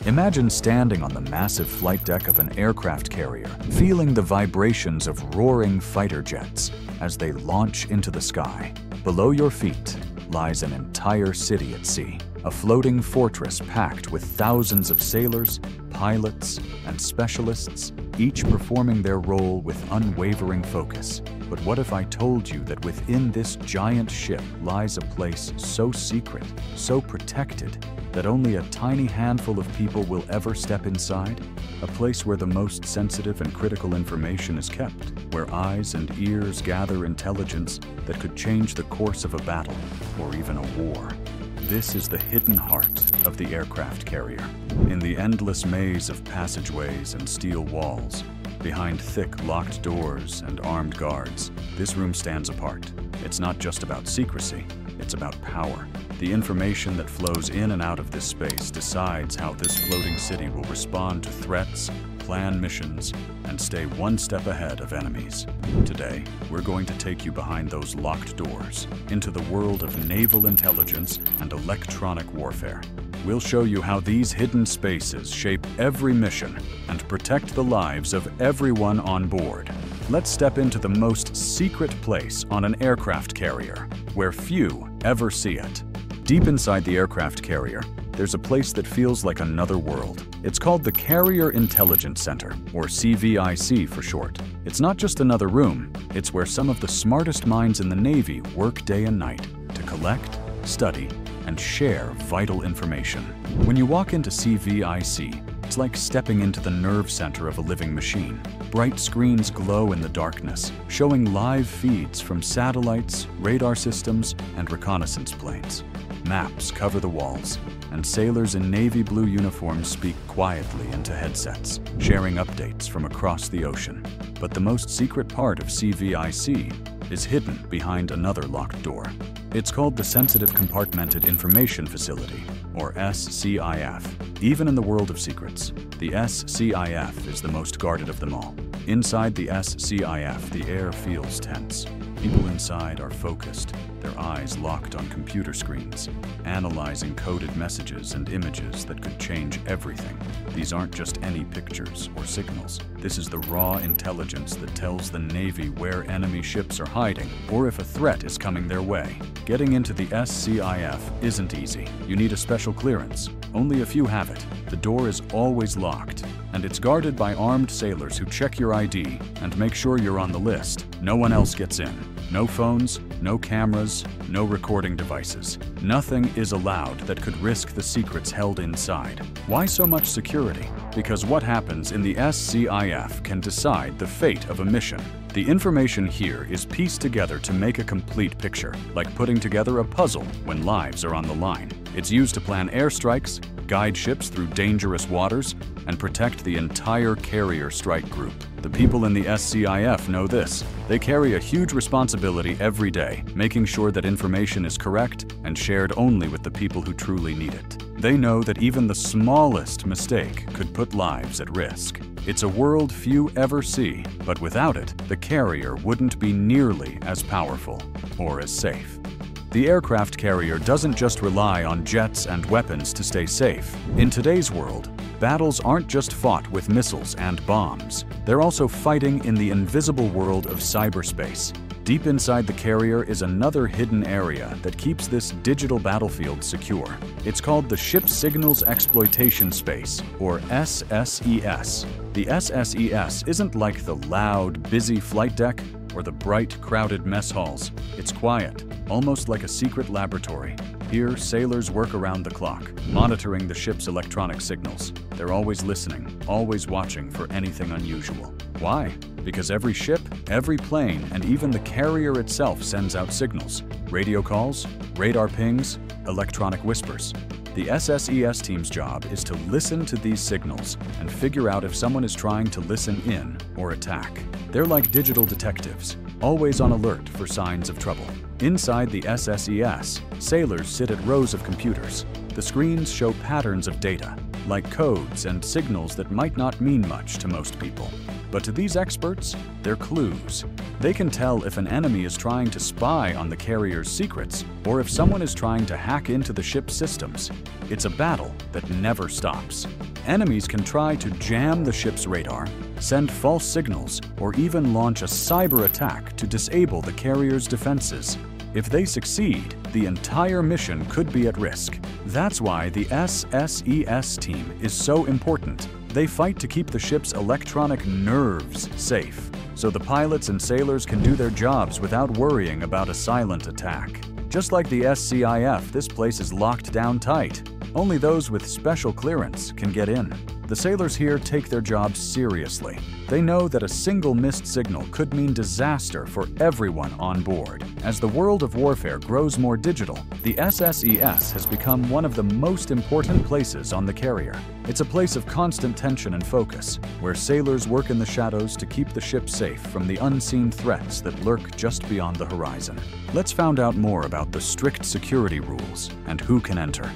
Imagine standing on the massive flight deck of an aircraft carrier, feeling the vibrations of roaring fighter jets as they launch into the sky. Below your feet lies an entire city at sea, a floating fortress packed with thousands of sailors, pilots, and specialists, each performing their role with unwavering focus. But what if I told you that within this giant ship lies a place so secret, so protected, that only a tiny handful of people will ever step inside? A place where the most sensitive and critical information is kept, where eyes and ears gather intelligence that could change the course of a battle or even a war. This is the hidden heart of the aircraft carrier. In the endless maze of passageways and steel walls, behind thick locked doors and armed guards, this room stands apart. It's not just about secrecy, it's about power. The information that flows in and out of this space decides how this floating city will respond to threats, plan missions, and stay one step ahead of enemies. Today, we're going to take you behind those locked doors, into the world of naval intelligence and electronic warfare. We'll show you how these hidden spaces shape every mission and protect the lives of everyone on board. Let's step into the most secret place on an aircraft carrier, where few ever see it. Deep inside the aircraft carrier, there's a place that feels like another world. It's called the Carrier Intelligence Center, or CVIC for short. It's not just another room, it's where some of the smartest minds in the Navy work day and night to collect, study, and share vital information. When you walk into CVIC, it's like stepping into the nerve center of a living machine. Bright screens glow in the darkness, showing live feeds from satellites, radar systems, and reconnaissance planes. Maps cover the walls, and sailors in navy blue uniforms speak quietly into headsets, sharing updates from across the ocean. But the most secret part of CVIC is hidden behind another locked door. It's called the Sensitive Compartmented Information Facility, or SSES. Even in the world of secrets, the SSES is the most guarded of them all. Inside the SSES, the air feels tense. People inside are focused, their eyes locked on computer screens, analyzing coded messages and images that could change everything. These aren't just any pictures or signals. This is the raw intelligence that tells the Navy where enemy ships are hiding or if a threat is coming their way. Getting into the SSES isn't easy. You need a special clearance. Only a few have it. The door is always locked, and it's guarded by armed sailors who check your ID and make sure you're on the list. No one else gets in. No phones, no cameras, no recording devices. Nothing is allowed that could risk the secrets held inside. Why so much security? Because what happens in the SSES can decide the fate of a mission. The information here is pieced together to make a complete picture, like putting together a puzzle when lives are on the line. It's used to plan airstrikes, guide ships through dangerous waters, and protect the entire carrier strike group. The people in the SSES know this. They carry a huge responsibility every day, making sure that information is correct and shared only with the people who truly need it. They know that even the smallest mistake could put lives at risk. It's a world few ever see, but without it, the carrier wouldn't be nearly as powerful or as safe. The aircraft carrier doesn't just rely on jets and weapons to stay safe. In today's world, battles aren't just fought with missiles and bombs. They're also fighting in the invisible world of cyberspace. Deep inside the carrier is another hidden area that keeps this digital battlefield secure. It's called the Ship Signals Exploitation Space, or SSES. The SSES isn't like the loud, busy flight deck or the bright, crowded mess halls. It's quiet, almost like a secret laboratory. Here, sailors work around the clock, monitoring the ship's electronic signals. They're always listening, always watching for anything unusual. Why? Because every ship, every plane, and even the carrier itself sends out signals. Radio calls, radar pings, electronic whispers. The SSES team's job is to listen to these signals and figure out if someone is trying to listen in or attack. They're like digital detectives, always on alert for signs of trouble. Inside the SSES, sailors sit at rows of computers. The screens show patterns of data, like codes and signals that might not mean much to most people. But to these experts, they're clues. They can tell if an enemy is trying to spy on the carrier's secrets or if someone is trying to hack into the ship's systems. It's a battle that never stops. Enemies can try to jam the ship's radar, send false signals, or even launch a cyber attack to disable the carrier's defenses. If they succeed, the entire mission could be at risk. That's why the SSES team is so important. They fight to keep the ship's electronic nerves safe, so the pilots and sailors can do their jobs without worrying about a silent attack. Just like the SCIF, this place is locked down tight. Only those with special clearance can get in. The sailors here take their jobs seriously. They know that a single missed signal could mean disaster for everyone on board. As the world of warfare grows more digital, the SSES has become one of the most important places on the carrier. It's a place of constant tension and focus, where sailors work in the shadows to keep the ship safe from the unseen threats that lurk just beyond the horizon. Let's find out more about the strict security rules and who can enter.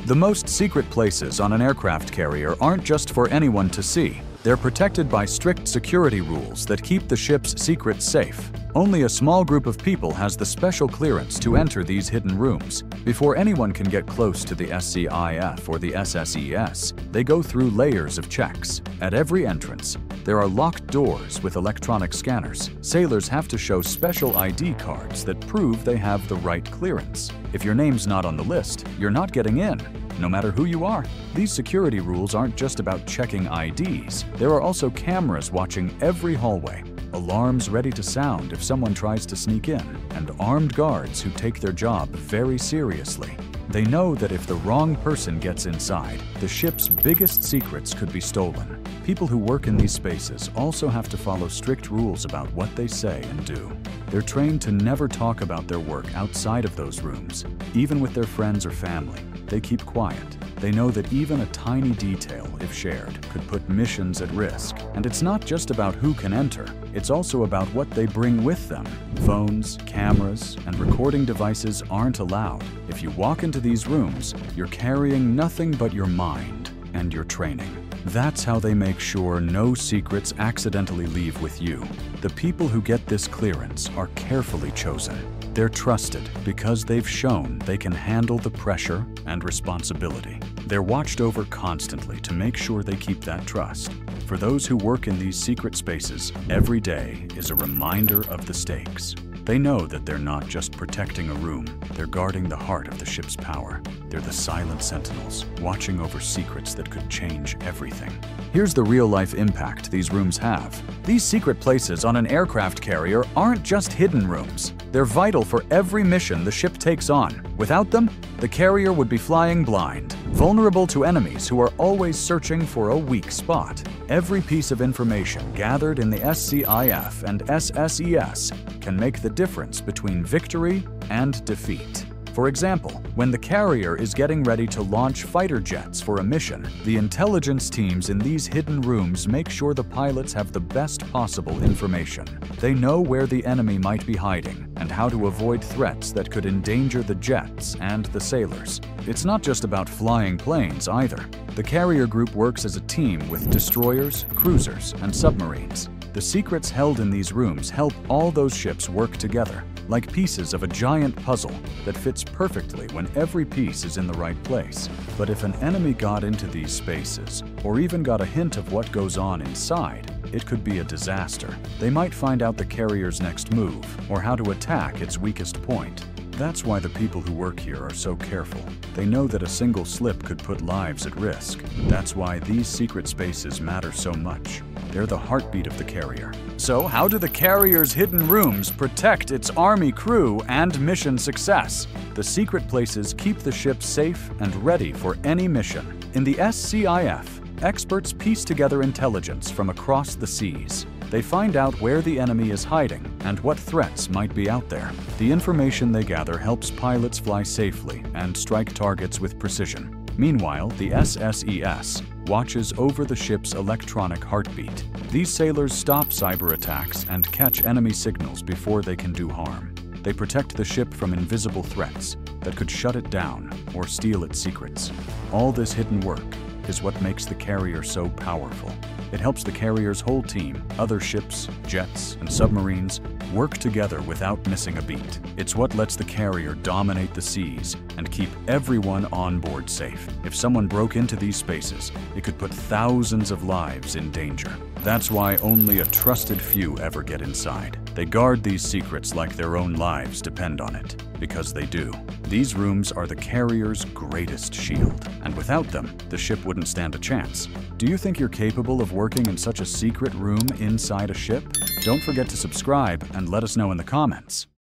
The most secret places on an aircraft carrier aren't just for anyone to see. They're protected by strict security rules that keep the ship's secrets safe. Only a small group of people has the special clearance to enter these hidden rooms. Before anyone can get close to the SCIF or the SSES, they go through layers of checks. At every entrance, there are locked doors with electronic scanners. Sailors have to show special ID cards that prove they have the right clearance. If your name's not on the list, you're not getting in, no matter who you are. These security rules aren't just about checking IDs. There are also cameras watching every hallway, alarms ready to sound if someone tries to sneak in, and armed guards who take their job very seriously. They know that if the wrong person gets inside, the ship's biggest secrets could be stolen. People who work in these spaces also have to follow strict rules about what they say and do. They're trained to never talk about their work outside of those rooms. Even with their friends or family, they keep quiet. They know that even a tiny detail, if shared, could put missions at risk. And it's not just about who can enter, it's also about what they bring with them. Phones, cameras, and recording devices aren't allowed. If you walk into these rooms, you're carrying nothing but your mind and your training. That's how they make sure no secrets accidentally leave with you. The people who get this clearance are carefully chosen. They're trusted because they've shown they can handle the pressure and responsibility. They're watched over constantly to make sure they keep that trust. For those who work in these secret spaces, every day is a reminder of the stakes. They know that they're not just protecting a room, they're guarding the heart of the ship's power. They're the silent sentinels, watching over secrets that could change everything. Here's the real-life impact these rooms have. These secret places on an aircraft carrier aren't just hidden rooms. They're vital for every mission the ship takes on. Without them, the carrier would be flying blind, vulnerable to enemies who are always searching for a weak spot. Every piece of information gathered in the SCIF and SSES can make the difference between victory and defeat. For example, when the carrier is getting ready to launch fighter jets for a mission, the intelligence teams in these hidden rooms make sure the pilots have the best possible information. They know where the enemy might be hiding and how to avoid threats that could endanger the jets and the sailors. It's not just about flying planes either. The carrier group works as a team with destroyers, cruisers, and submarines. The secrets held in these rooms help all those ships work together, like pieces of a giant puzzle that fits perfectly when every piece is in the right place. But if an enemy got into these spaces, or even got a hint of what goes on inside, it could be a disaster. They might find out the carrier's next move, or how to attack its weakest point. That's why the people who work here are so careful. They know that a single slip could put lives at risk. That's why these secret spaces matter so much. They're the heartbeat of the carrier. So how do the carrier's hidden rooms protect its Army crew and mission success? The secret places keep the ship safe and ready for any mission. In the SCIF, experts piece together intelligence from across the seas. They find out where the enemy is hiding and what threats might be out there. The information they gather helps pilots fly safely and strike targets with precision. Meanwhile, the SSES watches over the ship's electronic heartbeat. These sailors stop cyber attacks and catch enemy signals before they can do harm. They protect the ship from invisible threats that could shut it down or steal its secrets. All this hidden work is what makes the carrier so powerful. It helps the carrier's whole team, other ships, jets, and submarines, work together without missing a beat. It's what lets the carrier dominate the seas and keep everyone on board safe. If someone broke into these spaces, it could put thousands of lives in danger. That's why only a trusted few ever get inside. They guard these secrets like their own lives depend on it, because they do. These rooms are the carrier's greatest shield, and without them, the ship wouldn't stand a chance. Do you think you're capable of working in such a secret room inside a ship? Don't forget to subscribe and let us know in the comments.